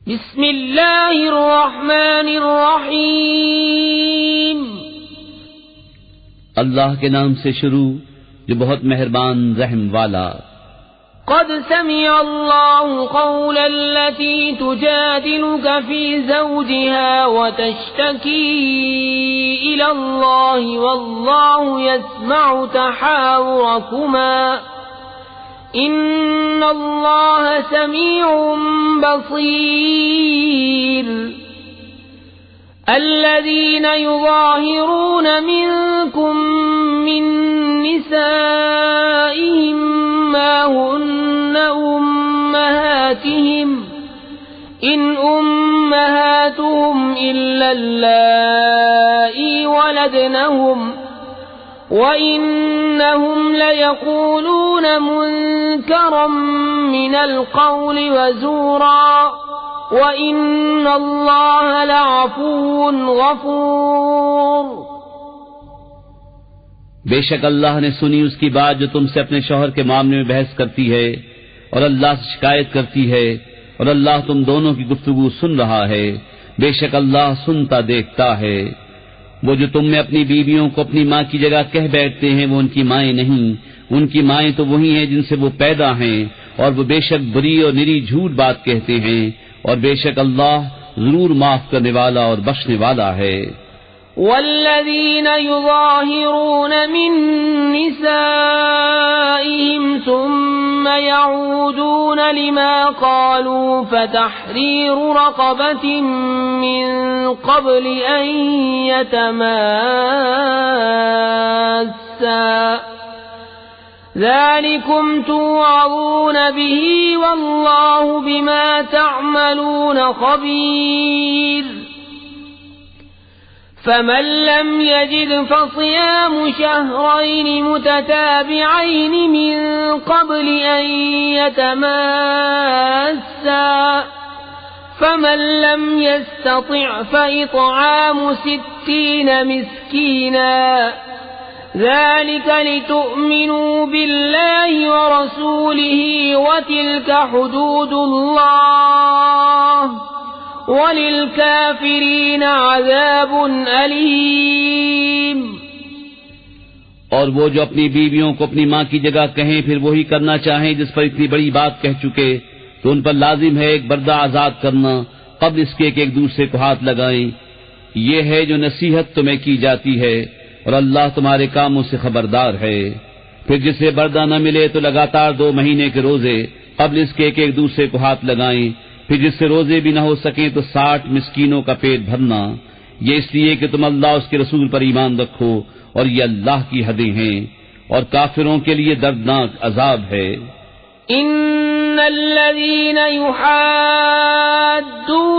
बिस्मिल्लाहिर्रहमानिर्रहीम। अल्लाह के नाम से शुरू जो बहुत मेहरबान रहम वाला। क़द समिअ अल्लाहु क़ौला अल्लती तुजादिलुका फ़ी ज़ौजिहा व तश्तकी इलल्लाहि वल्लाहु यस्मअु तहावुरकुमा इन्नल्लाह समीउन बसीर। الذين يظاهرون منكم من نسائهم ما هن أمهاتهم إن أمهاتهم إلا اللائي ولدنهم وإنهم ليقولون منكرا من القول وزورا وَإِنَّ اللَّهَ لَعَفُوٌّ غَفُورٌ। बेशक अल्लाह ने सुनी उसकी बात जो तुमसे अपने शौहर के मामले में बहस करती है और अल्लाह से शिकायत करती है, और अल्लाह तुम दोनों की गुफ्तगू सुन रहा है। बेशक अल्लाह सुनता देखता है। वो जो तुम में अपनी बीवियों को अपनी माँ की जगह कह बैठते हैं वो उनकी माएं नहीं, उनकी माएं तो वही हैं जिनसे वो पैदा हैं, और वो बेशक बुरी और निरी झूठ बात कहते हैं, और बेशक अल्लाह जरूर माफ करने वाला और बख्शने वाला है। वल्लज़ीन युज़ाहिरून मिन निसाइहिम सुम्मा यऊदून लिमा क़ालू फ़तहरीरु रक़बतिन मिन क़ब्लि अन यतमास्सा ذلكم توعظون به والله بما تعملون خبير। فمن لم يجد فصيام شهرين متتابعين من قبل أن يتماسا فمن لم يستطع فإطعام 60 مسكينا ذلك لتؤمنوا بالله ورسوله وتلك حدود الله وللكافرين عذاب أليم। और वो जो अपनी बीवियों को अपनी माँ की जगह कहें फिर वही करना चाहें जिस पर इतनी बड़ी बात कह चुके, तो उन पर लाजिम है एक बर्दा आजाद करना कब्ल इसके कि एक दूसरे को हाथ लगाएं। ये है जो नसीहत तुम्हें की जाती है, और अल्लाह तुम्हारे कामों से खबरदार है। फिर जिसे बर्दा न मिले तो लगातार 2 महीने के रोजे कब्ल इसके कि एक दूसरे को हाथ लगाएं। फिर जिससे रोजे भी न हो सके तो 60 मिस्कीनों का पेट भरना, ये इसलिए कि तुम अल्लाह उसके रसूल पर ईमान रखो, और ये अल्लाह की हदें हैं, और काफिरों के लिए दर्दनाक अजाब है। इन्नल्लज़ीना युहाद्दून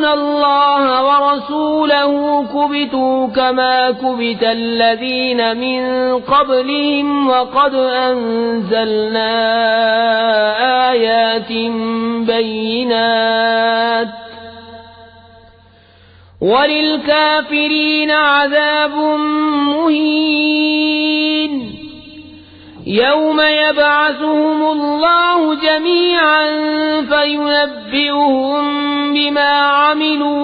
अल्लाह व रसूलहु कुबितू कमा कुबितल्लज़ीना मिन क़ब्लिहिम व क़द अंज़लना आयातिन बय्यिनात वलिलकाफिरीन अज़ाबुन मुहीन। यौम यबअसुहुमुल्लाहु जमीअन फयुनब्बिउहुम बिमा अमिलू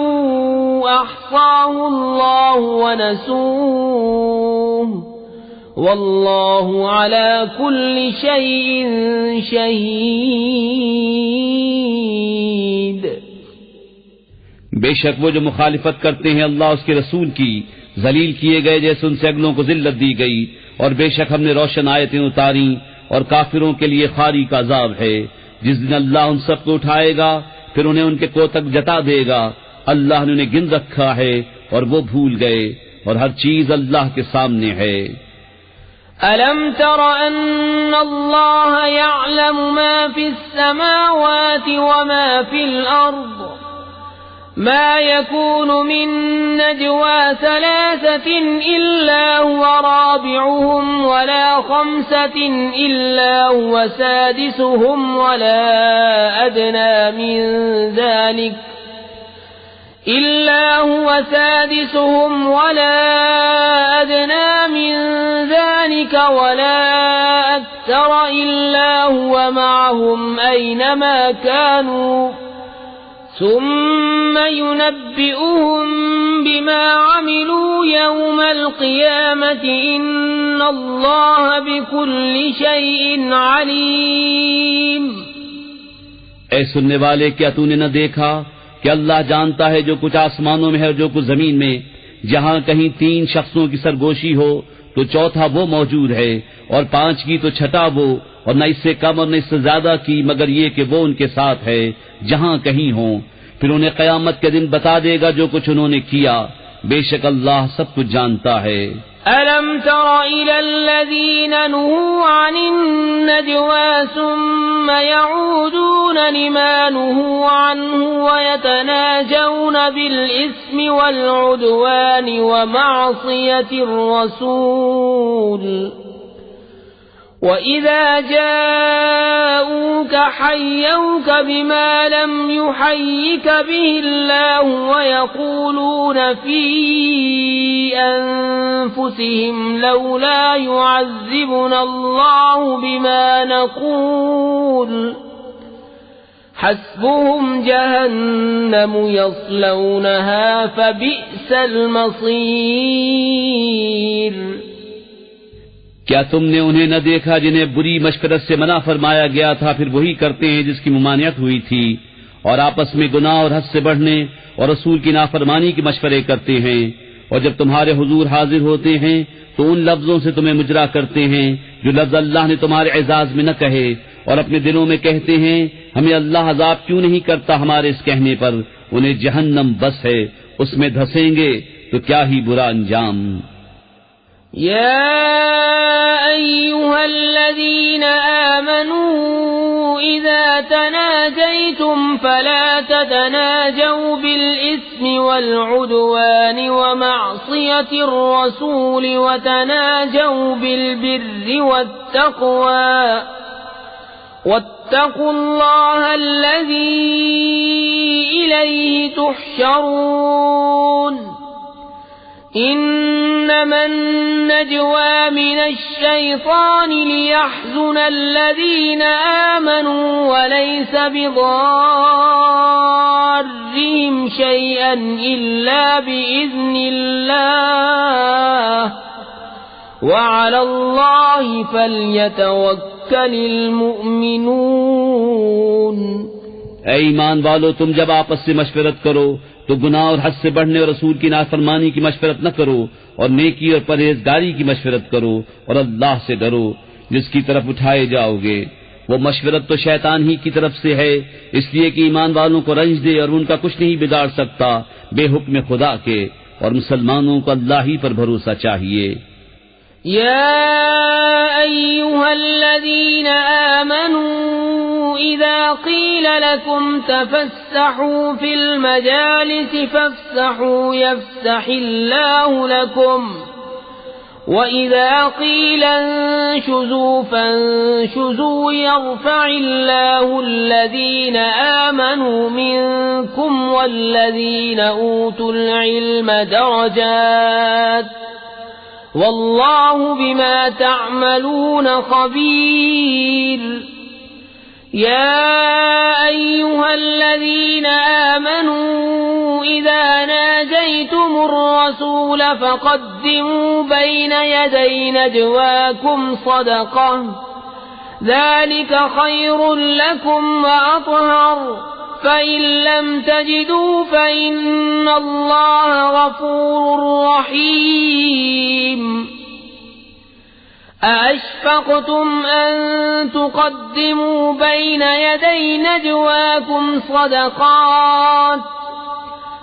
अहसाहुल्लाहु व नसूह वल्लाहु अला कुल्लि शैइन शहीद। बेशक वो जो मुखालिफत करते हैं अल्लाह उसके रसूल की, जलील किए गए जैसे उनसे अगलों को जिल्लत दी गई, और बेशक हमने रोशन आयतें उतारी, और काफिरों के लिए खारी का अजाब है। जिस दिन अल्लाह उन सबको उठाएगा फिर उन्हें उनके कोतक जता देगा। अल्लाह ने उन्हें गिन रखा है और वो भूल गए, और हर चीज अल्लाह के सामने है। अलम तर अन्न अल्लाह यअलमु मा फिस समावाति व मा फिल अर्द ما يكون من نجوى 3 إلا هو رابعهم ولا 5 إلا هو سادسهم ولا أدنى من ذلك ولا أكثر إلا هو معهم أينما كانوا ثم ينبئهم بما عملوا يوم القيامة إن الله بكل شيء عليم। ऐ सुनने वाले, क्या तूने न देखा कि अल्लाह जानता है जो कुछ आसमानों में है और जो कुछ जमीन में। जहाँ कहीं 3 शख्सों की सरगोशी हो तो चौथा वो मौजूद है, और 5 की तो छठा वो, और न इससे कम और न इससे ज्यादा की, मगर ये कि वो उनके साथ है जहाँ कहीं हो। फिर उन्हें कयामत के दिन बता देगा जो कुछ उन्होंने किया। बेशक अल्लाह सब कुछ जानता है। ألم تر إلى الذين نهوا عن النجوى ثم يعودون لما نهوا عنه ويتناجون بالإثم والعدوان ومعصية الرسول وإذا جاءوك حيوك بما لم يحيك به الله ويقولون في أنفسهم لولا يعذبنا الله بما نقول حسبهم جهنم يصلونها فبئس المصير। क्या तुमने उन्हें न देखा जिन्हें बुरी मशवरत से मना फरमाया गया था, फिर वही करते हैं जिसकी मुमानियत हुई थी, और आपस में गुनाह और हद से बढ़ने और रसूल की नाफरमानी के मशवरे करते हैं, और जब तुम्हारे हुजूर हाजिर होते हैं तो उन लफ्जों से तुम्हें मुजरा करते हैं जो लफ्ज अल्लाह ने तुम्हारे एजाज में न कहे, और अपने दिलों में कहते हैं हमें अल्लाह अजाब क्यों नहीं करता हमारे इस कहने पर। उन्हें जहन्नम बस है, उसमें धंसेंगे तो क्या ही बुरा अंजाम। يا أيها الذين آمنوا إذا تناجيتم فلا تتناجوا بالإثم والعدوان ومعصية الرسول وتناجوا بالبر والتقوى واتقوا الله الذي إليه تحشرون। إنما النجوى من الشيطان ليحزن الذين آمنوا وليس بضارهم شيئا إلا بإذن الله وعلى الله فليتوكل المؤمنون। ऐ ईमान वालो, तुम जब आपस से मशवरत करो तो गुनाह और हद से बढ़ने और रसूल की नाफरमानी की मशवरत न करो, और नेकी और परहेजगारी की मशवरत करो, और अल्लाह से डरो जिसकी तरफ उठाए जाओगे। वो मशवरत तो शैतान ही की तरफ से है, इसलिए कि ईमान वालों को रंज दे और उनका कुछ नहीं बिगाड़ सकता बेहुक्म खुदा के, और मुसलमानों को अल्लाह ही पर भरोसा चाहिए। يا أيها الذين آمنوا إذا قيل لكم تفسحوا في المجالس فافسحوا يفسح الله لكم وإذا قيل انشزوا فانشزوا يرفع الله الذين آمنوا منكم والذين أوتوا العلم درجات والله بما تعملون خبير। يا أيها الذين آمنوا إذا ناجيتم الرسول فقدموا بين يدي نجواكم صدقة ذلك خير لكم وأطهر فإن لم تجدوا فإن الله غفور رحيم। أأشفقتم أن تقدموا بين يدي نجواكم صدقات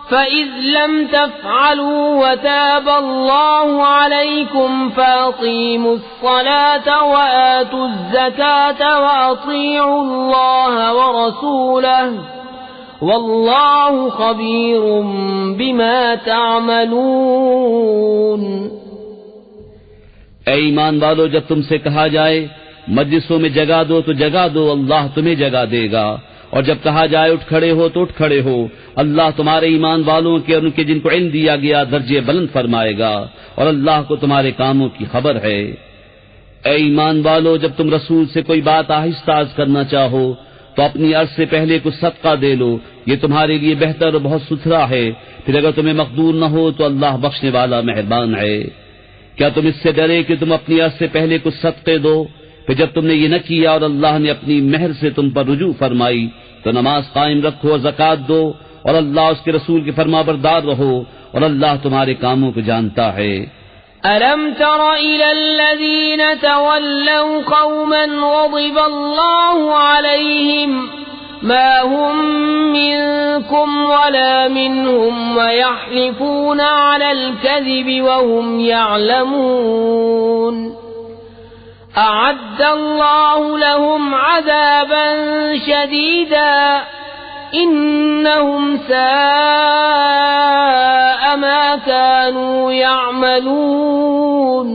فإذ لم تفعلوا وتاب الله عليكم فأقيموا الصلاة وآتوا الزكاة وأطيعوا الله ورسوله والله خبير بما تعملون। ऐ ईमान वालो, जब तुमसे कहा जाए मजलिसों में जगा दो तो जगा दो, अल्लाह तुम्हें जगा देगा, और जब कहा जाए उठ खड़े हो तो उठ खड़े हो, अल्लाह तुम्हारे ईमान वालों के और उनके जिनको इल्म दिया गया दर्जे बुलंद फरमाएगा, और अल्लाह को तुम्हारे कामों की खबर है। ऐ ईमान वालो, जब तुम रसूल से कोई बात आहिस्ता अर्ज करना चाहो तो अपनी अर्ज से पहले कुछ सदका दे लो, ये तुम्हारे लिए बेहतर और बहुत सुथरा है। फिर अगर तुम्हें मकदूर न हो तो अल्लाह बख्शने वाला मेहरबान है। क्या तुम इससे डरे कि तुम अपनी अर्ज से पहले कुछ सदके दो, फिर जब तुमने ये न किया और अल्लाह ने अपनी मेहर से तुम पर रुजू फरमाई तो नमाज कायम रखो और ज़कात दो और अल्लाह उसके रसूल के फरमाबरदार रहो और अल्लाह तुम्हारे कामों को जानता है। अलम तर इलल्लज़ीन तवल्लव कौमन ग़ज़िबल्लाहु अलैहिम मा हुम मिनकुम वला मिनहुम वयहलिफून अलल कज़िबि वहुम यअलमून अअद्दल्लाहु लहुम अज़ाबन शदीदा इन्नहुम साअ मा कानू यअमलून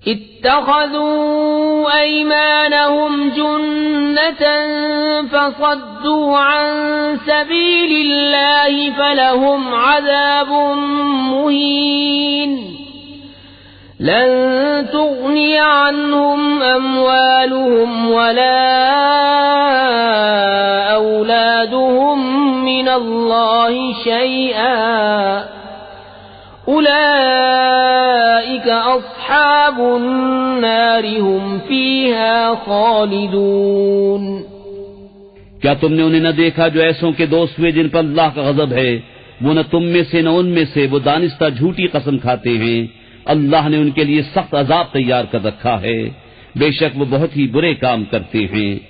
इत्तख़ज़ू अयमानहुम जुन्नतन फसद्दू अन सबीलिल्लाहि फलहुम अज़ाबुम मुहीन लन तुग़नी अन्हुम अम्वालुहुम वला औलादुहुम मिनल्लाहि शैआ उलाइक अस्हाबुन नारि हुम फीहा खालिदून। क्या तुमने उन्हें न देखा जो ऐसों के दोस्त हुए जिन पर अल्लाह का गजब है? वो न तुम में से न उनमें से, वो दानिस्ता झूठी कसम खाते हैं। अल्लाह ने उनके लिए सख्त अजाब तैयार कर रखा है, बेशक वो बहुत ही बुरे काम करते हैं।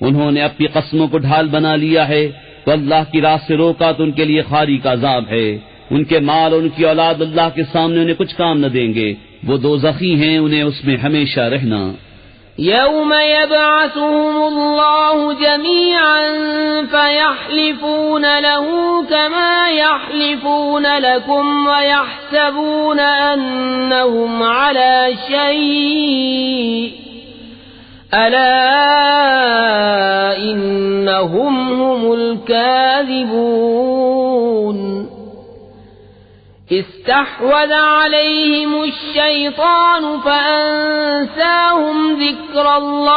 उन्होंने अपनी कसमों को ढाल बना लिया है, तो अल्लाह की राह से रोका तो उनके लिए खारी का अजाब है। उनके माल और उनकी औलाद अल्लाह के सामने उन्हें कुछ काम न देंगे, वो दोज़खी हैं, उन्हें उसमें हमेशा रहना। यौम यबअसुहुमुल्लाहु जमीअन फयहलिफून लहू कमा यहलिफून लकुम वयहसबून अन्नहुम अला शै'इन अला इन्नहुम हुमुल काज़िबून। इस्तहवज़ अलैहिमुश शैतानु फअंसाहुम ज़िक्रल्लाह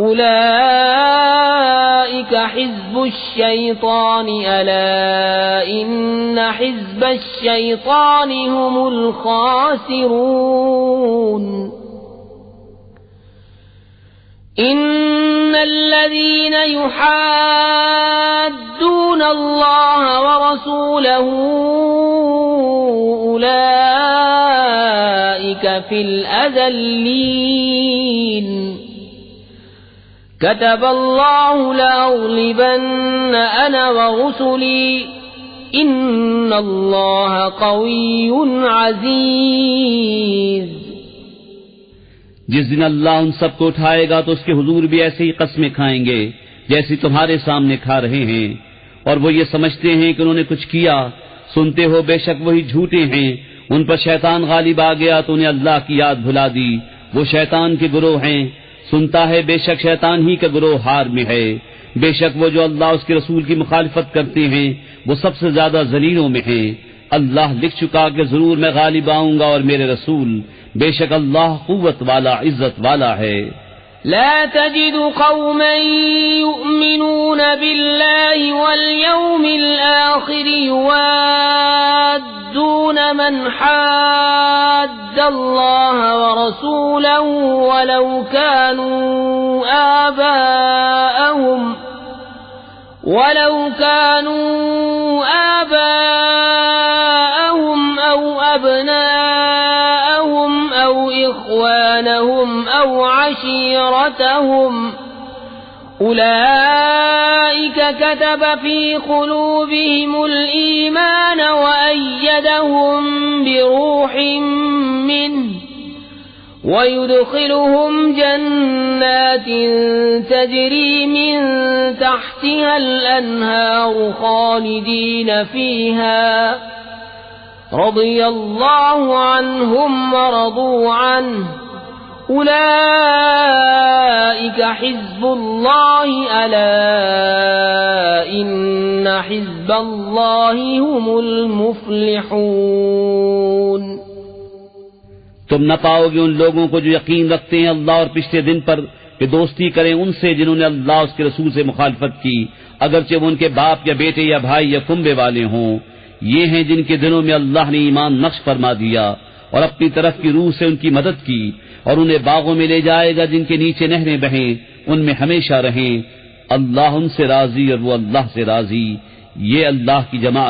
उलाइक हिज़्बुश शैतानि अला इन्न हिज़्बश शैतानि हुमुल खासिरून। इन्नल्लज़ीन युहाद्दून अल्लाह वरसूलहु उलाइक फिल अज़ल्लीन। कतबल्लाहु लअग़लिबन्न अना वरुसुली इन्नल्लाह क़विय्युन अज़ीज़। जिस दिन अल्लाह उन सबको उठाएगा तो उसके हुजूर भी ऐसे ही कस्में खाएंगे जैसी तुम्हारे सामने खा रहे हैं, और वो ये समझते हैं कि उन्होंने कुछ किया। सुनते हो बेशक वही झूठे हैं। उन पर शैतान गालिब आ गया तो उन्हें अल्लाह की याद भुला दी। वो शैतान के गुरोह हैं। सुनता है बेशक शैतान ही का गुरोह हार में है। बेशक वो जो अल्लाह उसके रसूल की मुखालिफत करते हैं वो सबसे ज्यादा जलीलों में हैं। अल्लाह लिख चुका कि जरूर मैं गालिब आऊंगा और मेरे रसूल, बेशक अल्लाह कुव्वत वाला इज्जत वाला है। ला तजिदु कौमन युमिनून बिल्लाहि वल यौमिल आखिर युवाद्दून मन हाद्दल्लाह व रसूलहु वलौ कानू आबाअहुम औ अबनाअहुम औ इख्वानहुम औ अशीरतहुम उलाइक कतब फी क़ुलूबिहिमुल ईमान व अय्यदहुम बिरूहिम मिन्हु वयुदखिलुहुम जन्नातिन तजरी मिन तहतिहल अन्हारु खालिदीन फीहा रज़ियल्लाहु अन्हुम व रज़ू अन्हु उलाइक हिज़्बुल्लाहि अला इन्न हिज़्बल्लाहि हुमुल मुफ्लिहून। तुम न पाओगे उन लोगों को जो यकीन रखते हैं अल्लाह और पिछले दिन पर कि दोस्ती करें उनसे जिन्होंने अल्लाह उसके रसूल से मुखालफत की, अगरचे वो उनके बाप या बेटे या भाई या कुंबे वाले हों। ये हैं जिनके दिलों में अल्लाह ने ईमान नक्श फरमा दिया और अपनी तरफ की रूह से उनकी मदद की, और उन्हें बागों में ले जाएगा जिनके नीचे नहरें बहें, उनमें हमेशा रहें। अल्लाह उनसे राजी और वो अल्लाह से राजी। ये अल्लाह की जमाअत